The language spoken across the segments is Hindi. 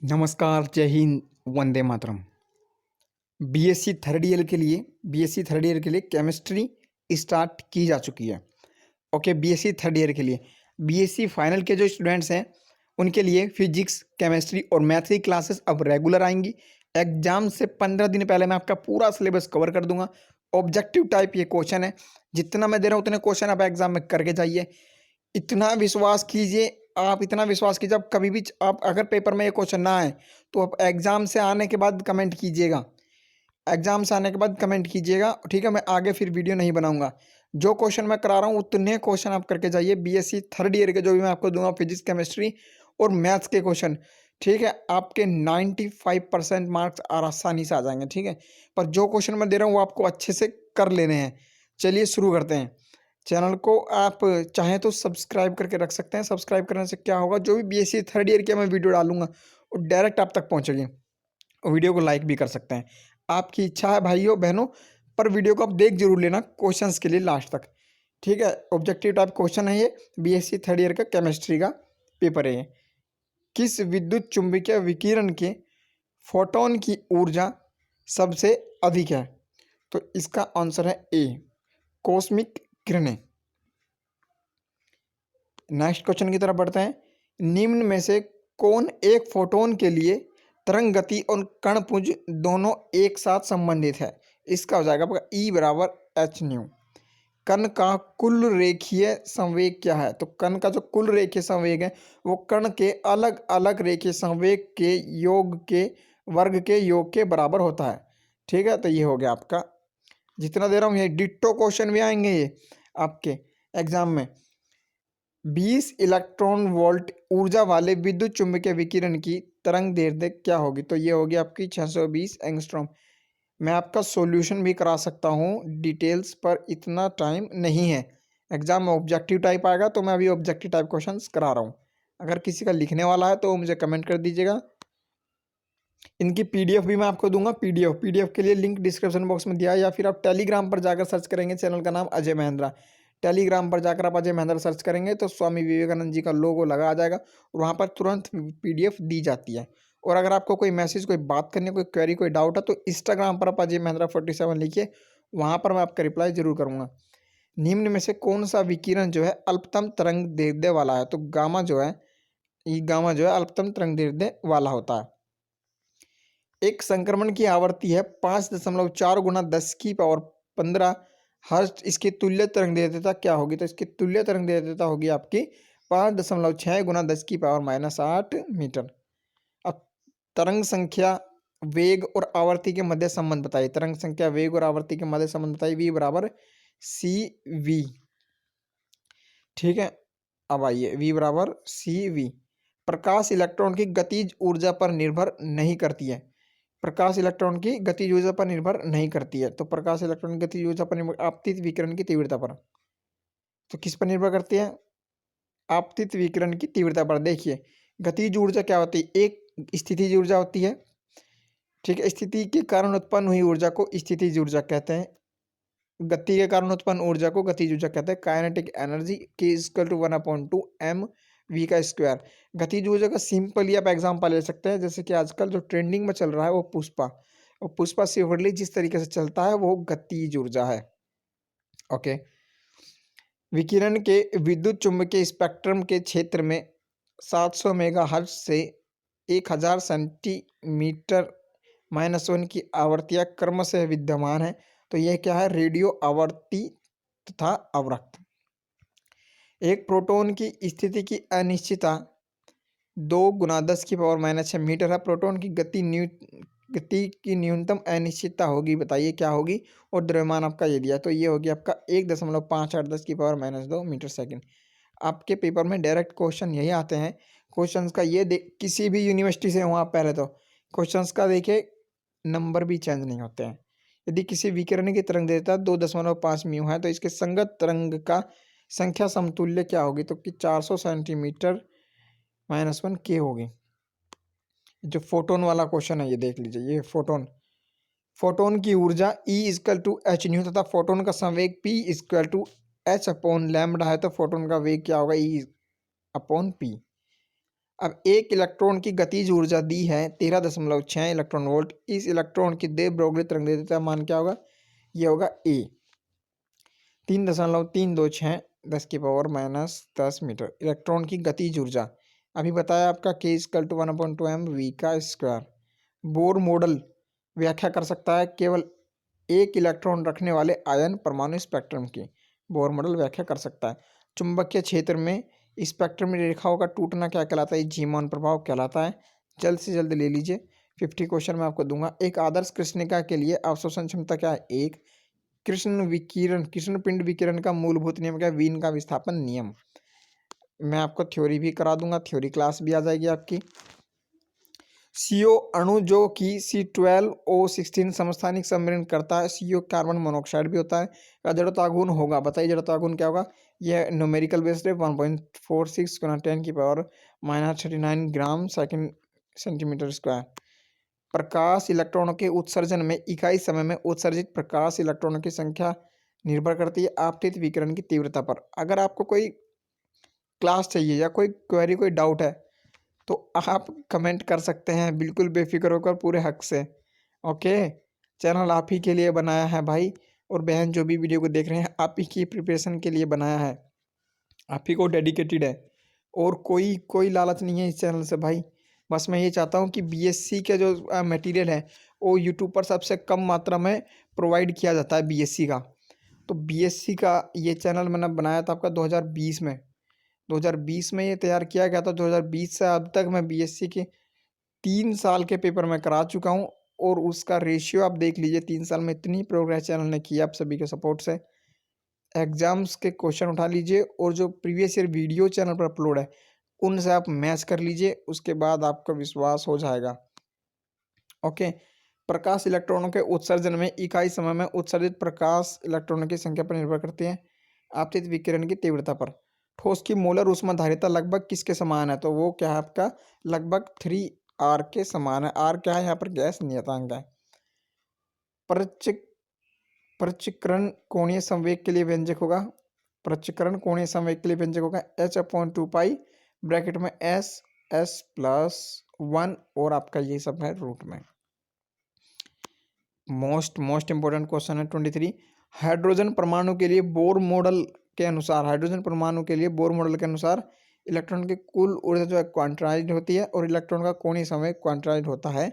नमस्कार, जय Hind, Vande Mataram. BSc third year के लिए केमिस्ट्री स्टार्ट की जा चुकी है। ओके, बीएससी थर्ड ईयर के लिए। बीएससी फाइनल के जो स्टूडेंट्स हैं उनके लिए फिजिक्स, केमिस्ट्री और मैथ की क्लासेस अब रेगुलर आएंगी। एग्जाम से 15 दिन पहले मैं आपका पूरा सिलेबस कवर कर दूंगा। ऑब्जेक्टिव टाइप ये क्वेश्चन है, जितना मैं दे रहा हूँ उतने क्वेश्चन आप एग्जाम में करके जाइए। इतना विश्वास कीजिए, आप इतना विश्वास कीजिए, आप कभी भी आप अगर पेपर में ये क्वेश्चन ना आए तो आप एग्जाम से आने के बाद कमेंट कीजिएगा। एग्जाम से आने के बाद कमेंट कीजिएगा, ठीक है। मैं आगे फिर वीडियो नहीं बनाऊंगा। जो क्वेश्चन मैं करा रहा हूँ उतने क्वेश्चन आप करके जाइए। बीएससी थर्ड ईयर के जो भी मैं आपको दूंगा फिजिक्स, केमिस्ट्री और मैथ्स के क्वेश्चन, ठीक है, आपके 95% मार्क्स आसानी से आ जाएंगे, ठीक है। पर जो क्वेश्चन मैं दे रहा हूँ वो आपको अच्छे से कर लेने हैं। चलिए शुरू करते हैं। चैनल को आप चाहें तो सब्सक्राइब करके रख सकते हैं। सब्सक्राइब करने से क्या होगा, जो भी बीएससी थर्ड ईयर की मैं वीडियो डालूंगा वो डायरेक्ट आप तक पहुंचेगी। वीडियो को लाइक भी कर सकते हैं, आपकी इच्छा है भाइयों बहनों। पर वीडियो को आप देख जरूर लेना क्वेश्चंस के लिए लास्ट तक, ठीक है। ऑब्जेक्टिव टाइप क्वेश्चन है ये, बीएससी थर्ड ईयर का केमिस्ट्री का पेपर है ये। किस विद्युत चुंबकीय विकिरण के फोटोन की ऊर्जा सबसे अधिक है? तो इसका आंसर है ए, कॉस्मिक किरणें। नेक्स्ट क्वेश्चन की तरफ बढ़ते हैं। निम्न में से कौन एक फोटोन के लिए तरंग गति और कणपुंज दोनों एक साथ संबंधित है? इसका हो जाएगा आपका ई बराबर एच न्यू। कण का कुल रेखीय संवेग क्या है? तो कण का जो कुल रेखीय संवेग है वो कण के अलग अलग रेखीय संवेग के योग के वर्ग के योग के बराबर होता है, ठीक है। तो ये हो गया आपका, जितना दे रहा हूँ ये डिट्टो क्वेश्चन भी आएंगे ये आपके एग्जाम में। 20 इलेक्ट्रॉन वोल्ट ऊर्जा वाले विद्युत चुम्बकीय विकिरण की तरंग दैर्ध्य क्या होगी? तो ये होगी आपकी 620 एंगस्ट्रॉम। मैं आपका सॉल्यूशन भी करा सकता हूँ डिटेल्स, पर इतना टाइम नहीं है। एग्जाम में ऑब्जेक्टिव टाइप आएगा तो मैं अभी ऑब्जेक्टिव टाइप क्वेश्चंस करा रहा हूँ। अगर किसी का लिखने वाला है तो मुझे कमेंट कर दीजिएगा। इनकी पीडीएफ भी मैं आपको दूंगा। पीडीएफ के लिए लिंक डिस्क्रिप्शन बॉक्स में दिया है, या फिर आप टेलीग्राम पर जाकर सर्च करेंगे, चैनल का नाम अजय महेंद्रा। टेलीग्राम पर जाकर आप अजय महेंद्र सर्च करेंगे तो स्वामी विवेकानंद जी का लोगो लगा आ जाएगा और वहाँ पर तुरंत पीडीएफ दी जाती है। और अगर आपको कोई मैसेज, कोई बात करनी, कोई क्वेरी, कोई डाउट है तो इंस्टाग्राम पर आप अजय महेंद्रा 47 लिखिए, वहाँ पर मैं आपका रिप्लाई जरूर करूँगा। निम्न में से कौन सा विकिरण जो है अल्पतम तरंग दैर्ध्य वाला है? तो गामा जो है, ये गामा जो है अल्पतम तरंग दैर्ध्य वाला होता है। एक संक्रमण की आवृत्ति है 5.4 गुना 10 की पावर 15 हर्ट्ज। इसकी तुल्य तरंग दैर्घ्यता क्या होगी? तो इसकी तुल्य तरंग दैर्घ्यता होगी आपकी 5.6 गुना 10 की पावर -8 मीटर। अब तरंग संख्या, वेग और आवर्ती के मध्य संबंध बताइए। तरंग संख्या, वेग और आवर्ती के मध्य संबंध बताइए। वी बराबर सी वी, ठीक है। अब आइए, वी बराबर सी वी। प्रकाश इलेक्ट्रॉन की गतिज ऊर्जा पर निर्भर नहीं करती है। प्रकाश इलेक्ट्रॉन की गतिज ऊर्जा पर निर्भर नहीं करती है। तो प्रकाश इलेक्ट्रॉन की गतिज ऊर्जा पर निर्भर आपतित विकिरण की तीव्रता पर। तो किस पर निर्भर करती है? आपतित विकिरण की तीव्रता पर। देखिए, गतिज ऊर्जा क्या होती है? एक स्थितिज ऊर्जा होती है, ठीक है। स्थिति के कारण उत्पन्न हुई ऊर्जा को स्थितिज ऊर्जा कहते हैं। गति के कारण उत्पन्न ऊर्जा को गतिज ऊर्जा कहते हैं। काइनेटिक एनर्जी के इक्वल टू 1/2 m v का स्क्वायर। गतिज ऊर्जा का सिंपली आप एग्जांपल ले सकते हैं, जैसे कि आजकल जो ट्रेंडिंग में चल रहा है वो पुष्पा, और पुष्पा सिवरली जिस तरीके से चलता है वो गतिज ऊर्जा है। ओके। विकिरण के विद्युत चुम्बकीय स्पेक्ट्रम के क्षेत्र में 700 मेगाहर्ट्ज से 1000 सेंटीमीटर -1 की आवृत्तियां क्रमशः विद्यमान है। तो यह क्या है? रेडियो आवर्ती तथा अवरक्त। एक प्रोटॉन की स्थिति की अनिश्चितता 2 गुना 10 की पावर -6 मीटर है। प्रोटॉन की गति की न्यूनतम अनिश्चितता होगी, बताइए क्या होगी? और द्रव्यमान आपका ये दिया, तो ये होगी आपका 1.58 10 की पावर -2 मीटर सेकंड। आपके पेपर में डायरेक्ट क्वेश्चन यही आते हैं। क्वेश्चंस का ये किसी भी यूनिवर्सिटी से हो आप, पहले तो क्वेश्चंस का देखिए नंबर भी चेंज नहीं होते हैं। यदि किसी विकिरण की तरंग दैर्घ्यता 2.5 म्यू है तो इसके संगत तरंग का संख्या समतुल्य क्या होगी? तो कि 400 सेंटीमीटर -1 के होगी। जो फोटोन वाला क्वेश्चन है ये देख लीजिए, ये फोटोन, फोटोन की ऊर्जा E equal to H nu तथा फोटोन का संवेग P equal to H upon lambda है। तो फोटोन का वेग क्या होगा? E upon P। अब एक इलेक्ट्रॉन की गतिज ऊर्जा दी है 13.6 इलेक्ट्रॉन वोल्ट। इस इलेक्ट्रॉन की दे ब्रोगली तरंगदैर्घ्य मान क्या होगा? ये होगा ए 3.326 10⁻⁻10 मीटर। इलेक्ट्रॉन की गतिज ऊर्जा अभी बताया आपका k = 1/2 mv²। बोर मॉडल व्याख्या कर सकता है केवल एक इलेक्ट्रॉन रखने वाले आयन परमाणु स्पेक्ट्रम की। बोर मॉडल व्याख्या कर सकता है। चुंबकीय क्षेत्र में स्पेक्ट्रम में रेखाओं का टूटना क्या कहलाता है? जीमान प्रभाव कहलाता है। जल्द से जल्द ले लीजिए, 50 क्वेश्चन मैं आपको दूंगा। एक आदर्श कृष्णिका के लिए अवशोषण क्षमता क्या है? 1। कृष्ण पिंड विकिरण का मूलभूत नियम क्या है? वीन का विस्थापन नियम। मैं आपको थ्योरी भी करा दूंगा, थ्योरी क्लास भी आ जाएगी आपकी। CO अणु जो कि C12O16 समस्थानिक सम्मिलन करता है। CO कार्बन मोनोऑक्साइड भी होता है। का जड़ता गुण होगा, बताइए जड़ता गुण क्या होगा? यह न्यूमेरिकल बेस्ड है, 1.46 × 10⁻⁻39 ग्राम सेंटीमीटर स्क्वायर। प्रकाश इलेक्ट्रॉनों के उत्सर्जन में इकाई समय में उत्सर्जित प्रकाश इलेक्ट्रॉनों की संख्या निर्भर करती है आपतित विकिरण की तीव्रता पर। अगर आपको कोई क्लास चाहिए या कोई क्वेरी, कोई डाउट है तो आप कमेंट कर सकते हैं, बिल्कुल बेफिक्र होकर, पूरे हक से। ओके, चैनल आप ही के लिए बनाया है भाई और बहन, जो भी वीडियो को देख रहे हैं आप ही की प्रिपरेशन के लिए बनाया है, आप ही को डेडिकेटेड है। और कोई लालच नहीं है इस चैनल से भाई। बस मैं ये चाहता हूँ कि BSc के जो मटेरियल है वो यूट्यूब पर सबसे कम मात्रा में प्रोवाइड किया जाता है BSc का। तो BSc का ये चैनल मैंने बनाया था आपका 2020 में। 2020 में ये तैयार किया गया था। 2020 से अब तक मैं BSc के 3 साल के पेपर में करा चुका हूँ और उसका रेशियो आप देख लीजिए। 3 साल में इतनी प्रोग्रेस चैनल ने किया आप सभी के सपोर्ट से। एग्जाम्स के क्वेश्चन उठा लीजिए और जो प्रीवियस ईयर वीडियो चैनल पर अपलोड है उनसे आप मैच कर लीजिए, उसके बाद आपको विश्वास हो जाएगा। ओके, प्रकाश इलेक्ट्रॉनों के उत्सर्जन में इकाई समय में उत्सर्जित प्रकाश इलेक्ट्रॉनों की संख्या पर निर्भर करती है आपतित विकिरण की तीव्रता पर। ठोस की मोलर ऊष्माधारिता लगभग किसके समान है? तो वो क्या है आपका? लगभग 3R के समान है। R क्या है यहाँ पर? गैस नियतांक है। पृच्छकरण कोणीय संवेग के लिए व्यंजक होगा। पृच्छकरण कोणीय संवेग के लिए व्यंजक होगा h/2π ब्रैकेट में s+1 और आपका ये सब है रूट में। मोस्ट इंपोर्टेंट क्वेश्चन है 23। हाइड्रोजन परमाणु के लिए बोर मॉडल के अनुसार, हाइड्रोजन परमाणु के लिए बोर मॉडल के अनुसार इलेक्ट्रॉन की कुल ऊर्जा जो है क्वांटाइज्ड होती है और इलेक्ट्रॉन का कोणीय संवेग क्वांटाइज्ड होता है।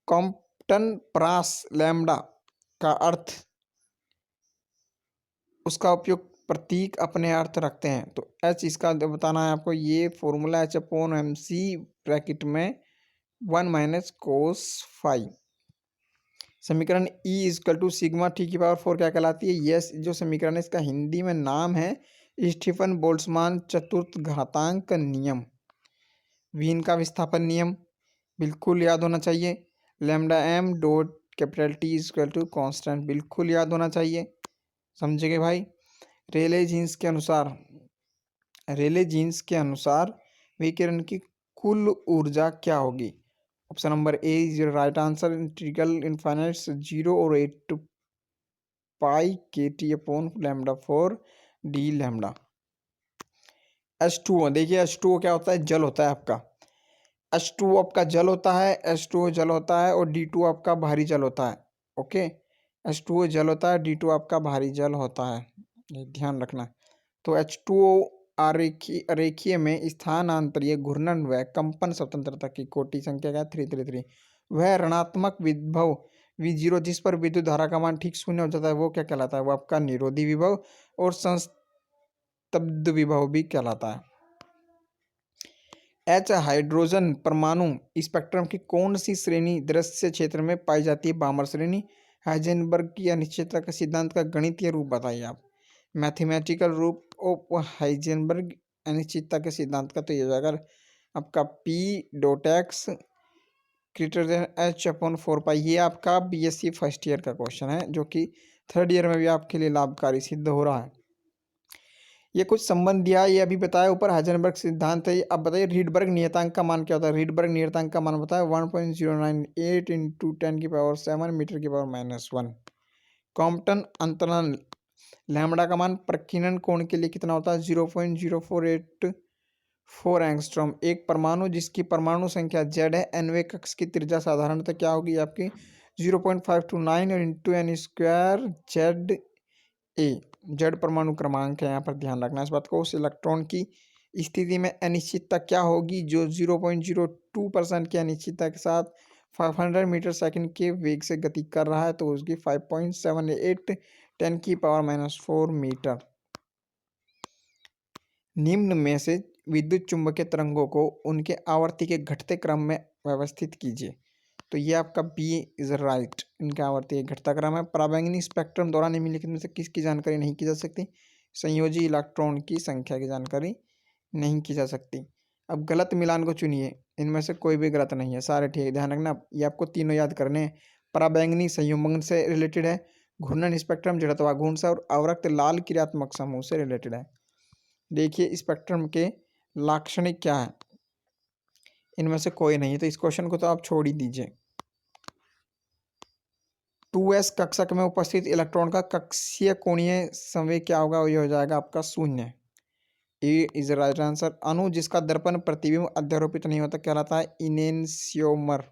कॉम्पटन प्रास लैम्डा का अर्थ, उसका उपयोग प्रतीक अपने अर्थ रखते हैं। तो H इसका बताना है आपको। ये फॉर्मूला H/mc ब्रैकेट में 1 - cos phi। समीकरण E = σ/T⁴ क्या कहलाती है? यस, जो समीकरण है इसका हिंदी में नाम है स्टीफन बोल्ट्जमान चतुर्थ घातांक नियम। वीन का विस्थापन नियम बिल्कुल याद होना चाहिए। λm.T = कांस्टेंट बिल्कुल याद होना चाहिए। समझेंगे भाई। रेले जीन्स के अनुसार विकिरण की कुल ऊर्जा क्या होगी? Option number A is your right answer. Integral infinite 0 और 8 to pi KT/λ4 d lambda. H2O, देखिए H2O क्या होता है? जल होता है आपका। H2O आपका जल होता है, H2O जल होता है और D2 आपका भारी जल होता है। ओके, H2O जल होता है, D2 आपका भारी जल होता है, ये ध्यान रखना। तो H2O अरेखीय में स्थानांतरीय घूर्णन व कंपन स्वतंत्रता की कोटि संख्या क्या? 333। वह ऋणात्मक विभव V0 जिस पर विद्युत धारा का मान ठीक शून्य हो जाता है वो क्या कहलाता है? वो आपका निरोधी विभव और संस्तब्ध विभव भी कहलाता है। H हाइड्रोजन परमाणु स्पेक्ट्रम की कौन सी श्रेणी दृश्य क्षेत्र में पाई जाती है? बामर श्रेणी। हाइजेनबर्ग की अनिश्चितता का सिद्धांत का गणितीय रूप बताइए आप। मैथमेटिकल रूप ऑफ हाइजेनबर्ग अनिश्चितता के सिद्धांत का तो ये जाएगा आपका P.X > H/4π। ये आपका BSc फर्स्ट ईयर का क्वेश्चन है जो कि थर्ड ईयर में भी आपके लिए लाभकारी सिद्ध हो रहा है। ये कुछ संबंध दिया, ये अभी बताया ऊपर हाइजेनबर्ग सिद्धांत है। अब बताइए रीडबर्ग नियतांक का मान क्या होता है? रीडबर्ग नियतांक का मान बताया 1.098 × 10⁻7 m⁻⁻1। कॉम्पटन अंतरण लैम्बडा का मान प्रकीर्णन कोण के लिए कितना होता है? 0.048 4 एंगस्ट्रॉम। एक परमाणु जिसकी परमाणु संख्या Z है, nवें कक्ष की त्रिज्या साधारणतः क्या होगी आपकी 0.529 और into N square Z A. Z परमाणु क्रमांक है, यहाँ पर ध्यान रखना इस बात को। उस इलेक्ट्रॉन की स्थिति में अनिश्चितता क्या होगी जो 0.02% की अनिश्चितता के साथ 500 मीटर सेकंड के वेग से गति कर रहा है, तो उसकी 5.78 10⁻⁻⁴ मीटर। निम्न में से विद्युत चुंबकीय तरंगों को उनके आवर्ती के घटते क्रम में व्यवस्थित कीजिए। तो ये आपका बी इज राइट। इनका आवर्ती एक घटता क्रम है। पराबैंगनी स्पेक्ट्रम द्वारा निम्नलिखित में से किसकी जानकारी नहीं की जा सकती? संयोजी इलेक्ट्रॉन की संख्या की जानकारी नहीं की जा सकती। अब गलत मिलान को चुनिए, इनमें से कोई भी गलत नहीं है, सारे ठीक है। ध्यान रखना, ये आपको तीनों याद करने हैं। पराबैंगनी संयुग्मन से रिलेटेड है, घूर्णन स्पेक्ट्रम जड़त्वाघूर्ण से और अवरक्त लाल क्रियात्मक समूह से रिलेटेड है। देखिए स्पेक्ट्रम के लाक्षणिक क्या है, इनमें से कोई नहीं है, तो इस क्वेश्चन को तो आप छोड़ ही दीजिए। 2s कक्षक में उपस्थित इलेक्ट्रॉन का कक्षीय कोणीय संवेग क्या होगा? ये हो जाएगा आपका 0। ए इज राइट आंसर। अणु जिसका दर्पण प्रतिबिंब अध्यारोपित नहीं होता कहलाता है इनेंशियोमर।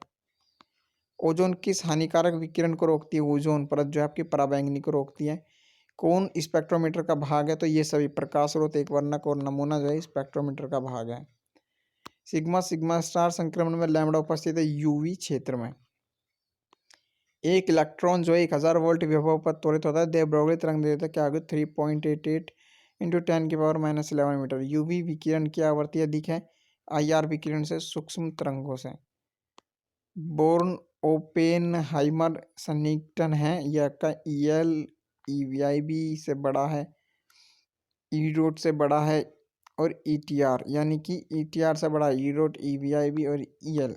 ओजोन किस हानिकारक विकिरण को रोकती है? ओजोन परत जो है आपकी पराबैंगनी को रोकती है। कौन स्पेक्ट्रोमीटर का भाग है? तो ये सभी प्रकाश स्रोत, एक वर्णक और नमूना जो है स्पेक्ट्रोमीटर का भाग है। सिग्मा सिग्मा स्टार संक्रमण में लैम्बडा उपस्थित है यूवी क्षेत्र में। एक इलेक्ट्रॉन जो है 1000 वोल्ट विभव पर त्वरित होता है, दे ब्रोगली तरंग देता है क्या होगा 3.88 इंटू 10⁻⁻11 मीटर। यूवी विकिरण की आवृत्ति अधिक है IR विकिरण से, सूक्ष्म तरंगों से। बोर्न ओपेनहाइमर सन्निकटन है, यह का EL EVIB से बड़ा है, ई डॉट से बड़ा है और ETR, यानी कि ETR से बड़ा ई डॉट EVIB और EL।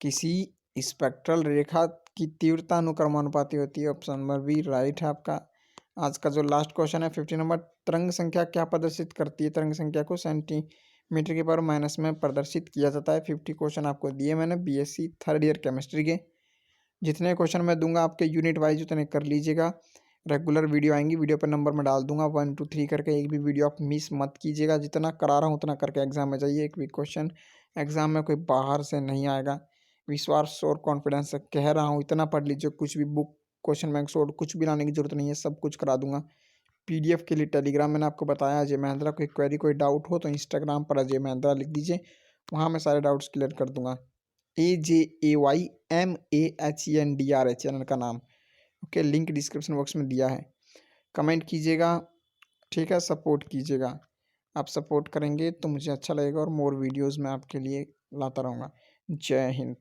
किसी स्पेक्ट्रल रेखा की तीव्रता अनुक्रमानुपाती होती है। ऑप्शन नंबर बी राइट है आपका। आज का जो लास्ट क्वेश्चन है 50 नंबर, तरंग संख्या क्या प्रदर्शित करती है? तरंग संख्या को सेंटीमीटर के पावर माइनस में प्रदर्शित किया जाता है। 50 क्वेश्चन आपको दिए मैंने BSc थर्ड ईयर केमिस्ट्री के। जितने क्वेश्चन मैं दूंगा आपके यूनिट वाइज उतने कर लीजिएगा। रेगुलर वीडियो आएंगी, वीडियो पर नंबर में डाल दूंगा 1 2 3 करके, एक भी वीडियो आप मिस मत कीजिएगा। जितना करा रहा हूँ उतना करके एग्जाम में जाइए। एक भी क्वेश्चन एग्जाम में कोई बाहर से नहीं आएगा, विश्वास और कॉन्फिडेंस से कह रहा हूँ। इतना पढ़ लीजिए, कुछ भी बुक क्वेश्चन बैंक सोड कुछ भी लाने की जरूरत नहीं है, सब कुछ करा दूंगा। PDF के लिए टेलीग्राम मैंने आपको बताया अजय महिंद्रा। कोई क्वेरी कोई डाउट हो तो इंस्टाग्राम पर अजय महिंद्रा लिख दीजिए, वहाँ मैं सारे डाउट्स क्लियर कर दूंगा। AJAYMAHENDRA चैनल का नाम, ओके। लिंक डिस्क्रिप्शन बॉक्स में दिया है। कमेंट कीजिएगा, ठीक है, सपोर्ट कीजिएगा। आप सपोर्ट करेंगे तो मुझे अच्छा लगेगा और मोर वीडियोज़ मैं आपके लिए लाता रहूँगा। जय हिंद।